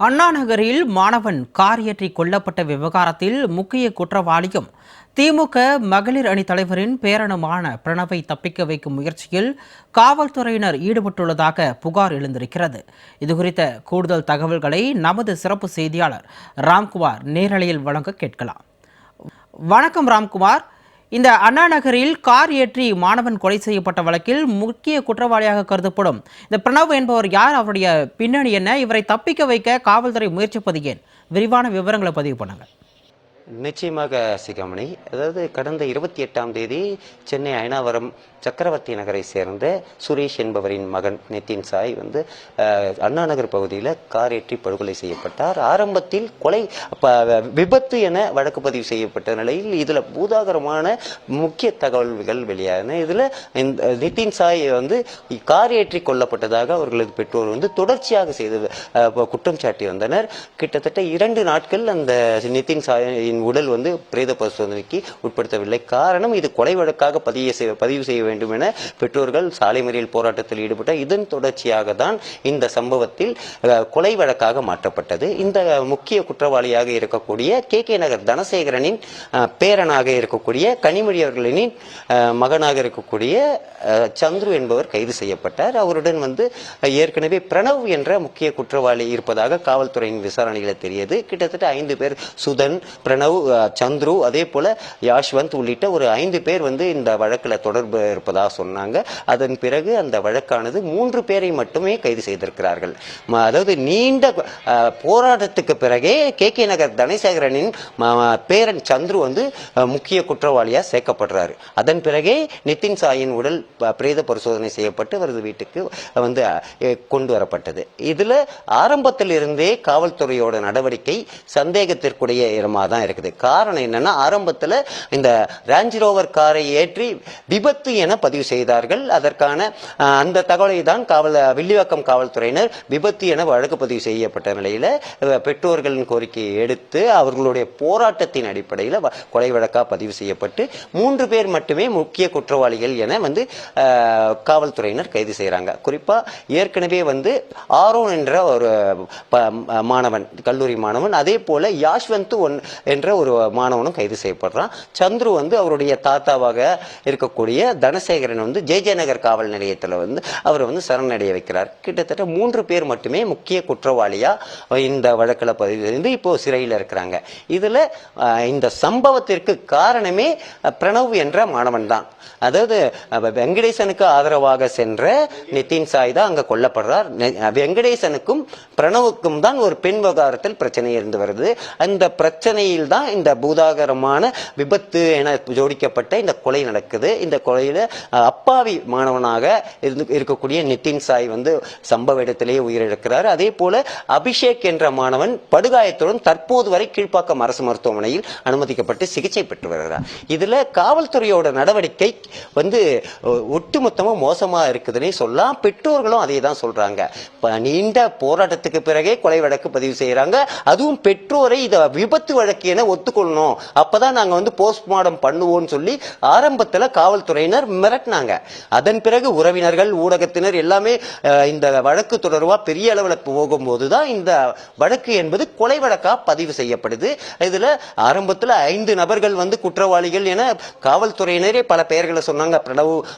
அண்ணா நகரில் மாணவன் கார் ஏற்றி கொல்லப்பட்ட விவகாரத்தில் முக்கிய குற்றவாளியும் திமுக மகளிர் அணி தலைவரின் பேரனுமான பிரணவை தப்பிக்க வைக்கும் முயற்சியில் காவல்துறையினர் ஈடுபட்டுள்ளதாக புகார் எழுந்திருக்கிறது. இதுகுறித்த கூடுதல் தகவல்களை நமது சிறப்பு செய்தியாளர் ராம்குமார் நேரலையில் வழங்க கேட்கலாம். வணக்கம் ராம்குமார். இந்த அண்ணா நகரில் கார் ஏற்றி மாணவன் கொலை செய்யப்பட்ட வழக்கில் முக்கிய குற்றவாளியாக கருதப்படும் இந்த பிரணவ் என்பவர் யார்? அவருடைய பின்னணி என்ன? இவரை தப்பிக்க வைக்க காவல்துறை முயற்சிப்பது ஏன்? விரிவான விவரங்களை பதிவு பண்ணுங்க. நிச்சயமாக சிகாமணி, அதாவது கடந்த 28ஆம் தேதி சென்னை அயனாவரம் சக்கரவர்த்தி நகரை சேர்ந்த சுரேஷ் என்பவரின் மகன் நிதின் சாய் அண்ணா நகர் பகுதியில் கார் ஏற்றி படுகொலை செய்யப்பட்டார். ஆரம்பத்தில் கொலை விபத்து என வழக்கு பதிவு செய்யப்பட்ட நிலையில் இதில் பூதாகரமான முக்கிய தகவல்கள் வெளியாகின. இதில் நிதின் சாய் கார் ஏற்றி கொல்லப்பட்டதாக அவர்களது பெற்றோர் தொடர்ச்சியாக செய்து குற்றம் சாட்டி வந்தனர். கிட்டத்தட்ட 2 நாட்கள் அந்த நிதின் சாயின் உடல் பிரேத பரிசோதனைக்கு உட்படுத்தவில்லை. காரணம், இது கொலை வழக்காக பதிவு செய்ய வேண்டும் என பெற்றோர்கள் சாலை மறியல் போராட்டத்தில் ஈடுபட்ட இதன் தொடர்ச்சியாக தான் இந்த சம்பவத்தில் கொலை வழக்காக மாற்றப்பட்டது. இந்த முக்கிய குற்றவாளியாக இருக்கக்கூடிய கே நகர் தனசேகரனின் பேரனாக இருக்கக்கூடிய கனிமொழி அவர்களின் மகனாக இருக்கக்கூடிய சந்துரு என்பவர் கைது செய்யப்பட்டார். அவருடன் ஏற்கனவே பிரணவ் என்ற முக்கிய குற்றவாளி இருப்பதாக காவல்துறையின் விசாரணையில் தெரியது. கிட்டத்தட்ட 5 பேர், சுதன், பிரணவ், சந்துரு, அதே போல யாஷ்வந்த் உள்ளிட்ட ஒரு 5 பேர் இந்த வழக்கில் தொடர்பு இருப்பதாக சொன்னாங்க. அதன் பிறகு அந்த வழக்கானது 3 பேரை மட்டுமே கைது செய்திருக்கிறார்கள். அதாவது நீண்ட போராட்டத்துக்கு பிறகே கே நகர் தனசேகரனின் பேரன் சந்துரு முக்கிய குற்றவாளியா சேர்க்கப்படுறாரு. அதன் பிறகே நிதின் சாயின் உடல் பிரேத பரிசோதனை செய்யப்பட்டு அவரது வீட்டுக்கு கொண்டு வரப்பட்டது. இதுல ஆரம்பத்தில் இருந்தே காவல்துறையோட நடவடிக்கை சந்தேகத்திற்குரிய இடமா தான் இருக்குது. காரணம் என்னன்னா, ஆரம்பத்தில் இந்த ரேஞ்ச் ரோவர் காரை ஏற்றி விபத்து என பதிவு செய்தார்கள். அதற்கான அந்த தகவலை தான் வில்லிவாக்கம் காவல்துறையினர் விபத்து என வழக்கு பதிவு செய்யப்பட்ட நிலையில பெற்றோர்களின் கோரிக்கையை எடுத்து அவர்களுடைய போராட்டத்தின் அடிப்படையில் கொலை வழக்கா பதிவு செய்யப்பட்டு 3 பேர் மட்டுமே முக்கிய குற்றவாளிகள் என காவல்துறையினர் கைது செய்யறாங்க. குறிப்பா ஏற்கனவே ஆரோன் என்ற ஒரு மாணவன், கல்லூரி மாணவன், அதே போல யாஷ்வந்த் என்ற ஒரு மாணவனும் கைது செய்யப்படுறான். சந்துரு அவருடைய தாத்தாவாக இருக்கக்கூடிய தனசேகரன் ஜே நகர் காவல் நிலையத்தில் அவர் சரணடைய வைக்கிறார். கிட்டத்தட்ட 3 பேர் மட்டுமே முக்கிய குற்றவாளியா இந்த வழக்கில் பதிவு செய்து இப்போ சிறையில் இருக்கிறாங்க. இதுல இந்த சம்பவத்திற்கு காரணமே பிரணவ் என்ற மாணவன் தான். அதாவது வெங்கடேசனுக்கு ஆதரவாக சென்ற நிதின் சாய் தான் அங்க கொல்லப்படுறார். வெங்கடேசனுக்கும் பிரணவுக்கும் தான் ஒரு பெண் விவகாரத்தில் பிரச்சனை இருந்து வருது. அந்த பிரச்சனையில் தான் இந்த பூதாகரமான விபத்து என ஜோடிக்கப்பட்ட இந்த கொலை நடக்குது. இந்த கொலையில அப்பாவி மாணவனாக இருக்கக்கூடிய நிதின் சாய் சம்பவ இடத்திலேயே உயிரிழக்கிறார். அதே போல அபிஷேக் என்ற மாணவன் படுகாயத்துடன் தற்போது வரை கீழ்ப்பாக்கம் அரசு மருத்துவமனையில் அனுமதிக்கப்பட்டு சிகிச்சை பெற்று வருகிறார். இதுல காவல்துறையோட நடவடிக்கை ஒட்டுமொத்தமா மோசமா இருக்குதுன்னே சொல்லலாம். பெற்றோர்களும் அதே தான் சொல்றாங்க. நீண்ட போராட்டத்துக்கு பிறகே கொலை வழக்கு பதிவு செய்யறாங்க. அதுவும் பெற்றோரை இத விபத்து வழக்கு என ஒத்துக்கொள்ளணும், அப்பதான் நாங்க போஸ்ட்மார்டம் பண்ணுவோம் சொல்லி ஆரம்பத்துல காவல்துறையினர் மிரட்டினாங்க. அதன் பிறகு உறவினர்கள், ஊடகத்தினர் எல்லாமே இந்த வழக்கு தொடர்பா பெரிய அளவில் போகும்போதுதான் இந்த வழக்கு என்பது கொலை வழக்கா பதிவு செய்யப்படுது. இதுல ஆரம்பத்துல 5 நபர்கள் குற்றவாளிகள் என காவல்துறையினரே பல பெயர்களை சொன்னாங்க.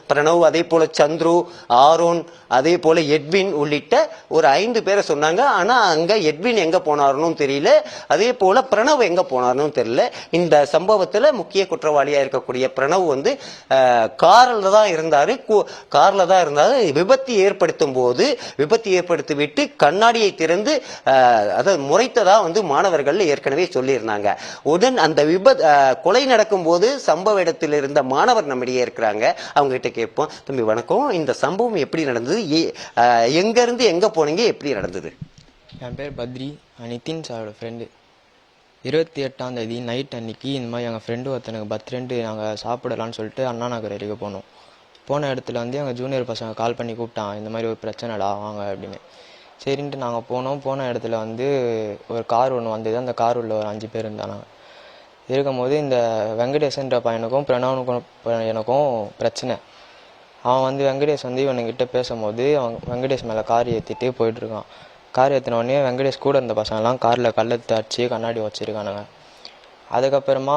பிரணவ், அதே போல சந்துரு, ஆரோன், அதே போல எட்வின் உள்ளிட்ட ஒரு 5 பேரை சொன்னாங்க. ஆனா அங்க எட்வின் எங்க போனாருன்னு தெரியல, அதே போல பிரணவ் எங்க போனாருன்னு தெரியல. இந்த சம்பவத்துல முக்கிய குற்றவாளியா இருக்கக்கூடிய பிரணவ் கார்ல தான் இருந்தாரு. விபத்து ஏற்படுத்தி விட்டு கண்ணாடியை திறந்து அதை முறைத்ததா மாணவர்கள் ஏற்கனவே சொல்லியிருந்தாங்க. உடன் அந்த கொலை நடக்கும் போது சம்பவ இடத்தில் இருந்த மாணவர் நம்மிடையே இருக்கிறாங்க. அவங்க கிட்ட கேட்போம். தம்பி வணக்கம், இந்த சம்பவம் எப்படி நடந்தது? எங்க இருந்து எங்க போனீங்க? எப்படி நடந்தது? என் பேர் பத்ரி, நிதின் சாரோட ஃப்ரெண்டு. 28ஆம் தேதி நைட் அன்னைக்கு இந்த மாதிரி எங்கள் ஃப்ரெண்டு ஒருத்தனுக்கு பர்த்டேன்ட்டு நாங்கள் சாப்பிடலான்னு சொல்லிட்டு அண்ணா நகர் வரைக்கும் போனோம். போன இடத்துல எங்கள் ஜூனியர் பசங்க கால் பண்ணி கூப்பிட்டான், இந்த மாதிரி ஒரு பிரச்சனைடா வாங்க அப்படின்னு. சரின்ட்டு நாங்கள் போனோம். போன இடத்துல ஒரு கார் ஒன்று வந்தது. அந்த கார் உள்ள ஒரு 5 பேர் இருந்தாங்க. இருக்கும்போது இந்த வெங்கடேசன்ற பையனுக்கும் பிரணவனுக்கும் எனக்கும் பிரச்சனை. அவன் வெங்கடேஷ் இவனுக்கிட்ட பேசும்போது அவன் வெங்கடேஷ் மேலே கார் ஏற்றிட்டு போயிட்டுருக்கான். கார் ஏற்றின உடனே வெங்கடேஷ் கூட இருந்த பசங்கள்லாம் காரில் கள்ளத்தை அடிச்சு கண்ணாடி வச்சுருக்கானுங்க. அதுக்கப்புறமா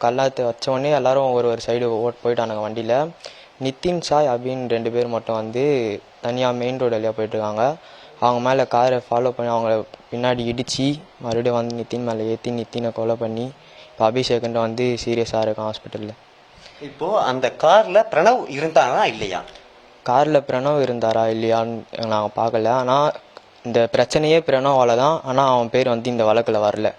கல்லாத்து வச்ச உடனே எல்லாரும் ஒரு சைடு போயிட்டானுங்க வண்டியில். நிதின் சாய் அப்படின்னு 2 பேர் மட்டும் வந்து தனியாக மெயின் ரோடு வழியாக போயிட்டுருக்காங்க. அவங்க மேலே காரை ஃபாலோ பண்ணி அவங்கள பின்னாடி இடித்து மறுபடியும் வந்து நிதின் மேலே ஏற்றி நிதினை கொலை பண்ணி இப்போ அபிஷேகன்ட்டு வந்து சீரியஸாக இருக்கான் ஹாஸ்பிட்டலில். இப்போ அந்த கார்ல பிரணவ் இருந்தாரா இல்லையா? காரில் பிரணவ் இருந்தாரா இல்லையான்னு நாங்கள் பார்க்கல. ஆனால் இந்த பிரச்சனையே பிரணவால தான். ஆனால் அவன் பேர் வந்து இந்த வழக்கில் வரல.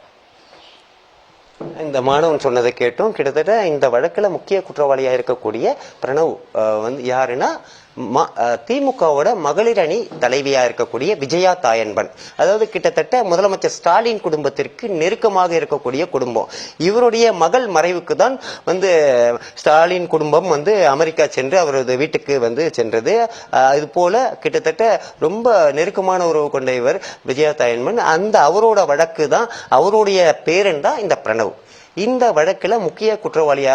இந்த மாணவன் சொன்னதை கேட்டும் கிட்டத்தட்ட இந்த வழக்குல முக்கிய குற்றவாளியா இருக்கக்கூடிய பிரணவ் வந்து யாருன்னா திமுகவோட மகளிர் அணி தலைவியா இருக்கக்கூடிய விஜயா தாயன்பன். அதாவது கிட்டத்தட்ட முதலமைச்சர் ஸ்டாலின் குடும்பத்திற்கு நெருக்கமாக இருக்கக்கூடிய குடும்பம். இவருடைய மகள் மறைவுக்கு தான் வந்து ஸ்டாலின் குடும்பம் வந்து அமெரிக்கா சென்று அவரது வீட்டுக்கு வந்து சென்றது. இது போல கிட்டத்தட்ட ரொம்ப நெருக்கமான உறவு கொண்ட இவர் விஜயா தாயன்பன். அந்த அவரோட வழக்கு தான், அவருடைய பேரன் தான் இந்த பிரணவ். இந்த வழக்குல முக்கிய குற்றவாளியா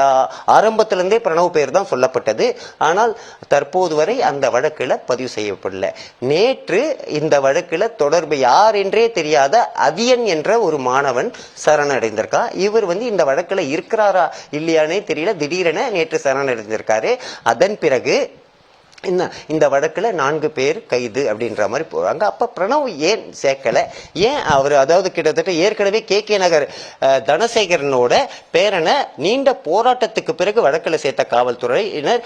ஆரம்பத்திலிருந்தே பிரணவ் பேர் தான் சொல்லப்பட்டது. ஆனால் தற்போது வரை அந்த வழக்குல பதிவு செய்யப்படல. நேற்று இந்த வழக்குல தொடர்பு யார் என்றே தெரியாத அதியன் என்ற ஒரு மாணவன் சரணடைந்திருக்கா. இவர் வந்து இந்த வழக்குல இருக்கிறாரா இல்லையானே தெரியல, திடீரென நேற்று சரணடைந்திருக்காரு. அதன் பிறகு இந்த வழக்குல 4 பேர் கைது அப்படின்ற மாதிரி போறாங்க. அப்ப பிரணவ் ஏன் சேர்க்கல? ஏன் அவர் அதாவது கிட்டத்தட்ட ஏற்கனவே கே நகர் தனசேகரனோட பேரனை நீண்ட போராட்டத்துக்கு பிறகு வழக்குல சேர்த்த காவல்துறையினர்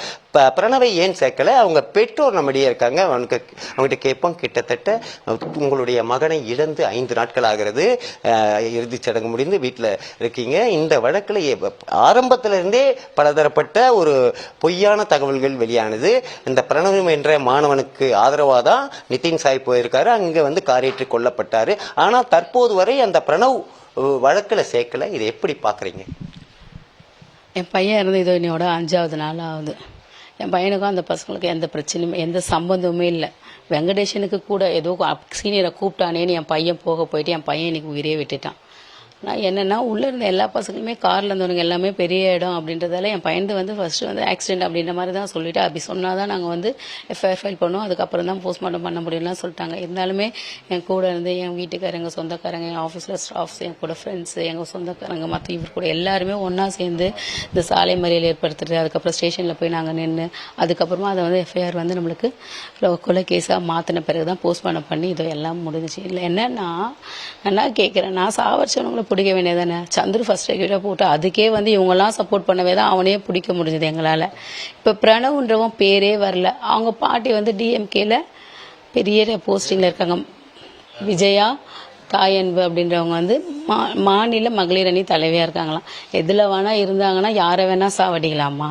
பிரணவை ஏன் சேர்க்கல? அவங்க பெற்றோர் நம்மிடையே இருக்காங்க. அவங்ககிட்ட கேட்போம். கிட்டத்தட்ட உங்களுடைய மகனை இழந்து 5 நாட்கள் ஆகிறது, இறுதிச் சடங்கு முடிந்து வீட்டுல இருக்கீங்க. இந்த வழக்குல ஆரம்பத்தில இருந்தே பலதரப்பட்ட ஒரு பொய்யான தகவல்கள் வெளியானது. இந்த பிரணவ் என்ற மாணவனுக்கு ஆதரவாதான் நிதின் சாய் போயிருக்காரு, அங்க வந்து காரேற்றி கொல்லப்பட்டாரு. ஆனா தற்போது வரை அந்த பிரணவ் வழக்குல சேர்க்கல. இதை எப்படி பாக்குறீங்க? என் பையன் இருந்து இது என்னோட 5வது நாள் ஆகுது. என் பையனுக்கும் அந்த பசங்களுக்கு எந்த பிரச்சனையும் எந்த சம்பந்தமுமே இல்லை. வெங்கடேஷனுக்கு கூட ஏதோ சீனியரை கூப்பிட்டானேன்னு என் பையன் போயிட்டு என் பையன் இன்னைக்கு உயிரே விட்டுட்டான். நான் என்னென்னா உள்ளே இருந்த எல்லா பசங்களுமே காரில் இருந்தவனுங்க எல்லாமே பெரிய இடம் அப்படின்றதால என் பையன் வந்து ஃபர்ஸ்ட் வந்து ஆக்சிடென்ட் அப்படின்ற மாதிரி தான் சொல்லிட்டு அப்படி சொன்னால் தான் நாங்கள் வந்து எஃப்ஐஆர் ஃபைல் பண்ணோம். அதுக்கப்புறம் தான் போஸ்ட்மார்ட்டம் பண்ண முடியும்லாம் சொல்லிட்டாங்க. இருந்தாலுமே என் கூட இருந்து என் வீட்டுக்காரங்க, எங்கள் சொந்தக்காரங்க, என் ஆஃபீஸில் ஸ்டாஃப்ஸ், என் கூட ஃப்ரெண்ட்ஸு, எங்கள் சொந்தக்காரங்க, மற்ற இவர் கூட எல்லாருமே ஒன்றா சேர்ந்து இந்த சாலை மறியல் ஏற்படுத்துறது. அதுக்கப்புறம் ஸ்டேஷனில் போய் நாங்கள் நின்று அதுக்கப்புறமா அதை வந்து எஃப்ஐஆர் வந்து நம்மளுக்கு கொலை கேஸாக மாற்றின பிறகு தான் போஸ்ட்மார்ட்டம் பண்ணி இதோ எல்லாம் முடிஞ்சிச்சு. இல்லை என்னன்னா நான் கேட்குறேன், நான் சாவடிச்சவங்களை பிடிக்க வேண்டியதானே? சந்துரு ஃபர்ஸ்ட் கிட்ட போட்டு அதுக்கே வந்து இவங்கெல்லாம் சப்போர்ட் பண்ணவே தான் அவனே பிடிக்க முடிஞ்சது எங்களால். இப்போ பிரணவ்ன்றவன் பேரே வரல. அவங்க பாட்டி வந்து டிஎம்கேல பெரிய போஸ்டிங்கில் இருக்காங்க. விஜயா தாயன்பு அப்படின்றவங்க வந்து மாநில மகளிர் அணி தலைவியாக இருக்காங்களாம். எதில் வேணா இருந்தாங்கன்னா யாரை வேணா சாவடிக்கலாமா?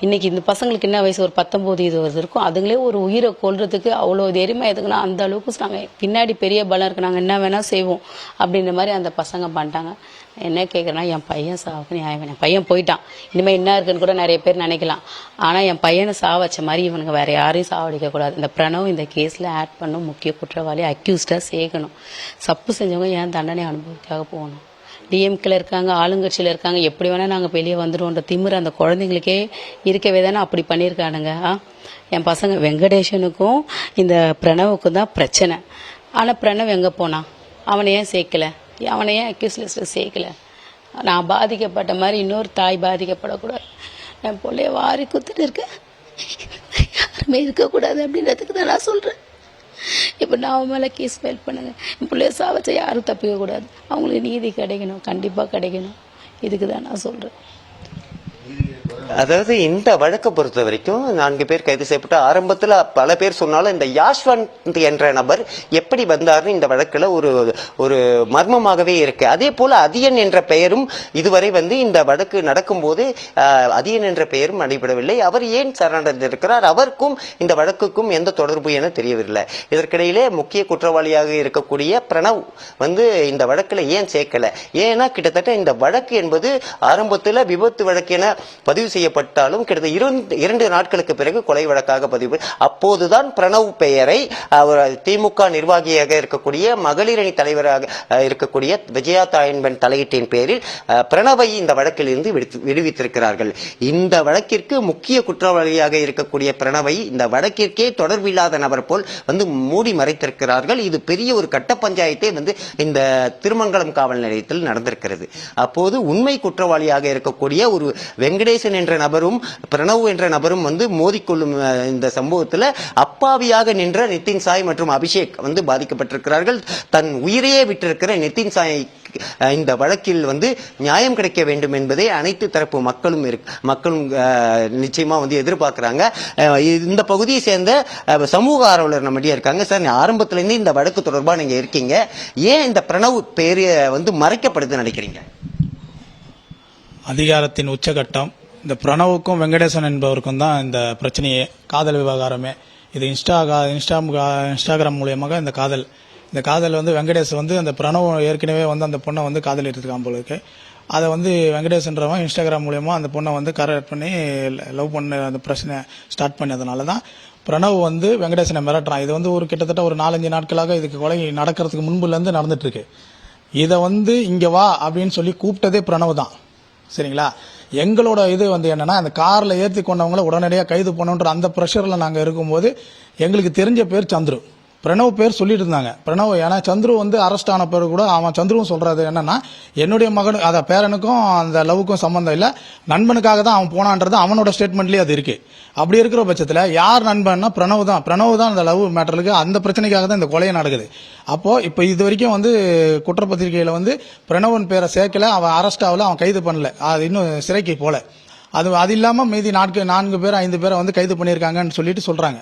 இன்னைக்கு இந்த பசங்களுக்கு என்ன வயசு? ஒரு 19-20 இருக்கும். அதுங்களே ஒரு உயிரை கொல்றதுக்கு அவ்வளோ தைரியமாக எதுக்குன்னா அந்த அளவுக்கு நாங்கள் பின்னாடி பெரிய பலம் இருக்கு, நாங்கள் என்ன வேணா செய்வோம் அப்படின்ற மாதிரி அந்த பசங்க பண்ணிட்டாங்க. என்ன கேட்குறேன்னா என் பையன் சாவுக்கு நியாயம். என் பையன் போயிட்டான், இனிமேல் என்ன இருக்குன்னு கூட நிறைய பேர் நினைக்கலாம். ஆனால் என் பையனை சாவச்ச மாதிரி இவனுங்க வேற யாரையும் சாவடிக்கக்கூடாது. இந்த பிரணவ் இந்த கேஸில் ஆட் பண்ணும் முக்கிய குற்றவாளி அக்யூஸ்டாக சேர்க்கணும். சப்பு செஞ்சவங்க ஏன் தண்டனை அனுபவிக்காக போகணும்? டிஎம்கேல இருக்காங்க, ஆளுங்கட்சியில் இருக்காங்க, எப்படி வேணால் நாங்கள் வெளியே வந்துடுவோன்ற திமிரு அந்த குழந்தைங்களுக்கே இருக்கவே தானே அப்படி பண்ணியிருக்கானுங்க. என் பசங்க வெங்கடேஷனுக்கும் இந்த பிரணவுக்கும் தான் பிரச்சனை. ஆனால் பிரணவ் எங்கே போனான்? அவனை ஏன் சேர்க்கலை? அவனை ஏன் அக்யூஸ் லிஸ்ட்டில் சேர்க்கலை? நான் பாதிக்கப்பட்ட மாதிரி இன்னொரு தாய் பாதிக்கப்படக்கூடாது. என் பிள்ளைய வாரி குத்துட்டு இருக்கேன், யாருமே இருக்கக்கூடாது அப்படின்றதுக்கு தான் நான் சொல்கிறேன். இப்போ நான் அவன் மேலே கேஸ் ஃபைல் பண்ணுங்க. என் பிள்ளைய சாவச்ச யாரும் தப்பிக்கக்கூடாது. அவங்களுக்கு நீதி கிடைக்கணும், கண்டிப்பாக கிடைக்கணும். இதுக்கு தான் நான் சொல்கிறேன். அதாவது இந்த வழக்கை பொறுத்த வரைக்கும் 4 பேர் கைது செய்யப்பட்ட ஆரம்பத்தில் பல பேர் சொன்னாலும் இந்த யாஷ்வந்த் என்ற நபர் எப்படி வந்தார்னு இந்த வழக்குல ஒரு மர்மமாகவே இருக்கு. அதே போல அதியன் என்ற பெயரும் இதுவரை வந்து இந்த வழக்கு நடக்கும்போது அதியன் என்ற பெயரும் அடிபடவில்லை. அவர் ஏன் சரணடைந்திருக்கிறார்? அவருக்கும் இந்த வழக்குக்கும் எந்த தொடர்பு என தெரியவில்லை. இதற்கிடையிலே முக்கிய குற்றவாளியாக இருக்கக்கூடிய பிரணவ் வந்து இந்த வழக்குல ஏன் சேர்க்கல? ஏன்னா கிட்டத்தட்ட இந்த வழக்கு என்பது ஆரம்பத்தில் விபத்து வழக்கு என பதிவு செய்யப்பட்டாலும் கிட்டத்தட்ட 2 நாட்களுக்கு பிறகு கொலை வழக்காக பதிவு. அப்போதுதான் பிரணவ் பெயரை அவர் திமுக நிர்வாகியாக இருக்கக்கூடிய மகளிர் அணி தலைவராக இருக்கக்கூடிய விஜயா தாயன்பன் தலையீட்டின் பேரில் பிரணவை இந்த வழக்கில் இருந்து விடுவித்திருக்கிறார்கள். இந்த வழக்கிற்கு முக்கிய குற்றவாளியாக இருக்கக்கூடிய பிரணவை இந்த வழக்கிற்கே தொடர்பில்லாத நபர் போல் மூடி மறைத்திருக்கிறார்கள். இது பெரிய ஒரு கட்ட பஞ்சாயத்தை இந்த திருமங்கலம் காவல் நிலையத்தில் நடந்திருக்கிறது. அப்போது உண்மை குற்றவாளியாக இருக்கக்கூடிய ஒரு வெங்கடேசன் என்ற நபரும் பிரணவ் என்ற நபரும் மோதிக்கொள்ளும் இந்த சம்பவத்தில் அப்பாவியாக நின்ற நிதின் சாய் மற்றும் அபிஷேக் பாதிக்கப்பட்டிருக்கிறார்கள். தன் உயிரையே விட்டிருக்கிற நிதின் சாய் இந்த வழக்கில் நியாயம் கிடைக்க வேண்டும் என்பதை அனைத்து தரப்பு மக்களும் நிச்சயமா எதிர்பார்க்கிறாங்க. இந்த பகுதியை சேர்ந்த சமூக ஆர்வலர் நம்மகிட்ட இருக்காங்க. சார், ஆரம்பத்துல இருந்து இந்த வழக்கு தொடர்பா நீங்க இருக்கீங்க, ஏன் இந்த பிரணவ் பேரு மறைக்கப்படுதுன்னு நினைக்கிறீங்க? அதிகாரத்தின் உச்சகட்டம். இந்த பிரணவுக்கும் வெங்கடேசன் என்பவருக்கும் தான் இந்த பிரச்சனையே, காதல் விவகாரமே. இது இன்ஸ்டாகிராம் மூலியமாக இந்த காதல் வெங்கடேஷ் அந்த பிரணவ் ஏற்கனவே அந்த பொண்ணை காதல் எடுத்துக்காம போல இருக்கு. அதை வெங்கடேசன்றவன் இன்ஸ்டாகிராம் மூலியமா அந்த பொண்ணை கரெக்ட் பண்ணி லவ் பண்ண அந்த பிரச்சனை ஸ்டார்ட் பண்ணதுனால தான் பிரணவ் வெங்கடேசனை மிரட்டுறான். இது ஒரு கிட்டத்தட்ட ஒரு 4-5 நாட்களாக இதுக்கு கொலை நடக்கிறதுக்கு முன்புல இருந்து நடந்துட்டு இருக்கு. இதை இங்க வா அப்படின்னு சொல்லி கூப்பிட்டதே பிரணவ் தான். சரிங்களா? எங்களோட இது என்னன்னா, அந்த கார்ல ஏற்றி கொண்டவங்கள உடனடியாக கைது பண்ணணுன்ற அந்த ப்ரெஷர்ல நாங்க இருக்கும்போது எங்களுக்கு தெரிஞ்ச பேர் சந்துரு. பிரணவ் பேர் சொல்லிட்டு இருந்தாங்க. பிரணவ் ஏன்னா சந்துரு அரெஸ்ட் ஆன பிறகு கூட அவன் சந்துருவும் சொல்றது என்னன்னா, என்னுடைய மகன் அத பேரனுக்கும் அந்த லவ்வுக்கும் சம்பந்தம் இல்ல, நண்பனுக்காக தான் அவன் போனான்றது அவனோட ஸ்டேட்மெண்ட்லயே அது இருக்கு. அப்படி இருக்கிற பட்சத்துல யார் நண்பன்னா பிரணவ் தான் அந்த லவ் மேட்டருக்கு அந்த பிரச்சனைக்காக தான் இந்த கொலையை நடக்குது. அப்போ இப்ப இது வரைக்கும் குற்றப்பத்திரிகையில பிரணவன் பேரை சேர்க்கல, அவன் அரெஸ்ட் ஆகல, அவன் கைது பண்ணல, அது இன்னும் சிறைக்கு போல. அது இல்லாம மீதி 4 பேர் 5 பேரை கைது பண்ணியிருக்காங்கன்னு சொல்லிட்டு சொல்றாங்க.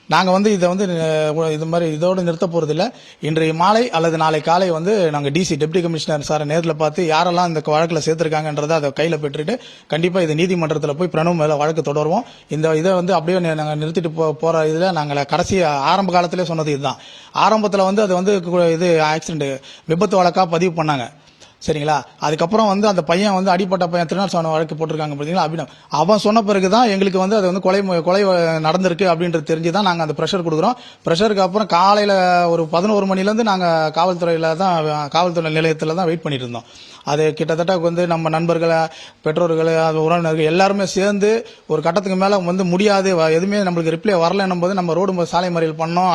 நாங்க இதை இது மாதிரி இதோடு நிறுத்த போறதில்ல. இன்றைய மாலை அல்லது நாளை காலை நாங்க டிசி டெப்டி கமிஷனர் சாரை நேரில் பார்த்து யாரெல்லாம் இந்த வழக்கில் சேர்த்திருக்காங்கன்றதை அதை கையில பெற்றுட்டு கண்டிப்பா இது நீதிமன்றத்தில் போய் பிரணவ் மேல வழக்கு தொடருவோம். இந்த இதை அப்படியே நாங்க நிறுத்திட்டு போற இதுல நாங்கள் கடைசி ஆரம்ப காலத்திலே சொன்னது இதுதான். ஆரம்பத்தில் அது இது ஆக்சிடென்ட் விபத்து வழக்கா பதிவு பண்ணாங்க. சரிங்களா? அதுக்கப்புறம் அந்த பையன் அடிப்பட்ட பையன் திருநாள் வழக்கு போட்டிருக்காங்க பார்த்தீங்களா, அப்படின்னு அவன் சொன்ன பிறகுதான் எங்களுக்கு அது கொலை நடந்திருக்கு அப்படின்றது தெரிஞ்சுதான் நாங்க அந்த ப்ரெஷர் கொடுக்குறோம். ப்ரெஷருக்கு அப்புறம் காலையில ஒரு 11 மணிலேருந்து நாங்க காவல்துறை நிலையத்தில் தான் வெயிட் பண்ணிட்டு இருந்தோம். அது கிட்டத்தட்ட நம்ம நண்பர்கள், பெற்றோர்கள், உறவினர்கள் எல்லாருமே சேர்ந்து ஒரு கட்டத்துக்கு மேல முடியாது, எதுவுமே நம்மளுக்கு ரிப்ளை வரலன்னும் போது நம்ம ரோடு சாலை மறியல் பண்ணோம்,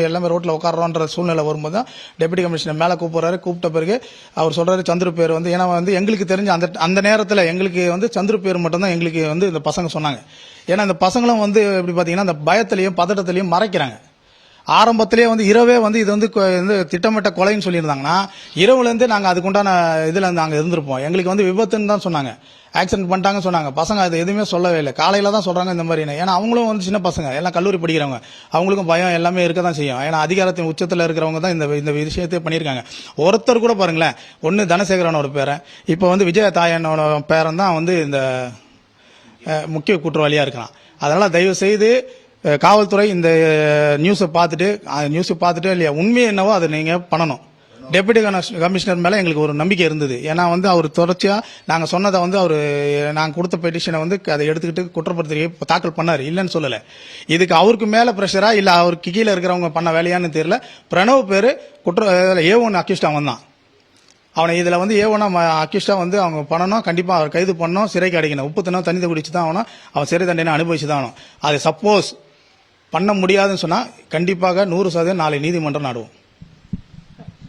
எல்லாமே ரோட்ல உட்காரோன்ற சூழ்நிலை வரும்போது தான் டெபுட்டி கமிஷனர் மேல கூப்பிடுறாரு. கூப்பிட்ட பிறகு அவர் சொல்றாரு சந்துரு பேர் ஏன்னா எங்களுக்கு தெரிஞ்ச அந்த நேரத்தில் எங்களுக்கு சந்துரு பேர் மட்டும் தான் எங்களுக்கு இந்த பசங்க சொன்னாங்க. ஏன்னா இந்த பசங்களும் எப்படி பாத்தீங்கன்னா அந்த பயத்திலையும் பதட்டத்திலையும் மறைக்கிறாங்க. ஆரம்பத்திலே இரவே இது திட்டமிட்ட கொலைன்னு சொல்லியிருந்தாங்கன்னா இரவுல இருந்து நாங்க அதுக்குண்டான இதுல நாங்க இருந்திருப்போம். எங்களுக்கு விபத்துன்னு தான் சொன்னாங்க, ஆக்சிடென்ட் பண்ணிட்டாங்கன்னு சொன்னாங்க. பசங்க அது எதுவுமே சொல்லவே இல்லை, காலையில தான் சொல்றாங்க இந்த மாதிரி. ஏன்னா அவங்களும் சின்ன பசங்க, எல்லாம் கல்லூரி படிக்கிறவங்க, அவங்களுக்கும் பயம் எல்லாமே இருக்க தான் செய்யும். ஏன்னா அதிகாரத்தின் உச்சத்தில் இருக்கிறவங்க தான் இந்த விஷயத்தை பண்ணியிருக்காங்க. ஒருத்தர் கூட பாருங்களேன், ஒன்னு தனசேகரனோட பேரன், இப்ப விஜய தாயனோட பேரன் தான் இந்த முக்கிய குற்றவாளியா இருக்கான். அதனால தயவு செய்து காவல்துறை இந்த நியூஸை பார்த்துட்டு இல்லையா உண்மை என்னவோ அதை நீங்க பண்ணணும். டெபுட்டி கமிஷனர் மேல எங்களுக்கு ஒரு நம்பிக்கை இருந்தது. ஏன்னா அவர் தொடர்ச்சியா நாங்க சொன்னதை அவரு நாங்க கொடுத்த பெட்டிஷனை அதை எடுத்துக்கிட்டு குற்றப்பத்திரிகை தாக்கல் பண்ணாரு, இல்லன்னு சொல்லல. இதுக்கு அவருக்கு மேல பிரஷரா இல்ல அவருக்கு கீழே இருக்கிறவங்க பண்ண வேலையான்னு தெரியல. பிரணவ் பேரு A1 அக்யூஸ்ட் அவன் தான். அவனை இதுல A1 அக்யூஸ்டா அவங்க பண்ணணும், கண்டிப்பா அவர் கைது பண்ணணும், சிறைக்கு அடைக்கணும். உப்பு தினம் தண்ணி குடிச்சு தான் ஆகணும், அவன் சிறை தண்டனை அனுபவிச்சு தான் ஆகணும். அது சப்போஸ் பண்ண முடியாதுன்னு சொன்னா கண்டிப்பாக 100% நாளை நீதிமன்றம் நாடுவோம்.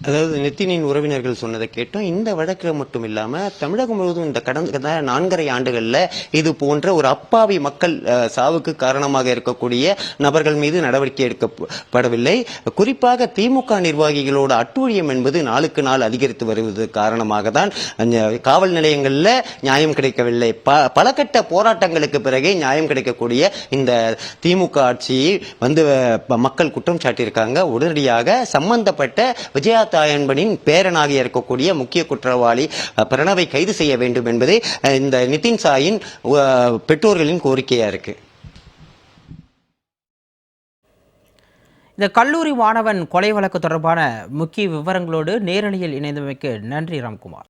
அதாவது நிதினின் உறவினர்கள் சொன்னதை கேட்டோம். இந்த வழக்கில் மட்டும் இல்லாம தமிழகம் முழுவதும் இந்த கடந்த 4.5 ஆண்டுகள்ல இது போன்ற ஒரு அப்பாவி மக்கள் சாவுக்கு காரணமாக இருக்கக்கூடிய நபர்கள் மீது நடவடிக்கை எடுக்கப்படவில்லை. குறிப்பாக திமுக நிர்வாகிகளோட அட்டூழியம் என்பது நாளுக்கு நாள் அதிகரித்து வருவது காரணமாக தான் காவல் நிலையங்கள்ல நியாயம் கிடைக்கவில்லை. பல கட்ட போராட்டங்களுக்கு பிறகே நியாயம் கிடைக்கக்கூடிய இந்த திமுக ஆட்சியை மக்கள் குற்றம் சாட்டியிருக்காங்க. உடனடியாக சம்பந்தப்பட்ட விஜயா தாயன்பனின் பேரனாக இருக்கக்கூடிய முக்கிய குற்றவாளி பிரணவை கைது செய்ய வேண்டும் என்பதே இந்த நிதின் சாயின் பெற்றோர்களின் கோரிக்கையா இருக்கு. இந்த கல்லூரி மாணவன் கொலை வழக்கு தொடர்பான முக்கிய விவரங்களோடு நேரலையில் இணைந்தமைக்கு நன்றி ராம்குமார்.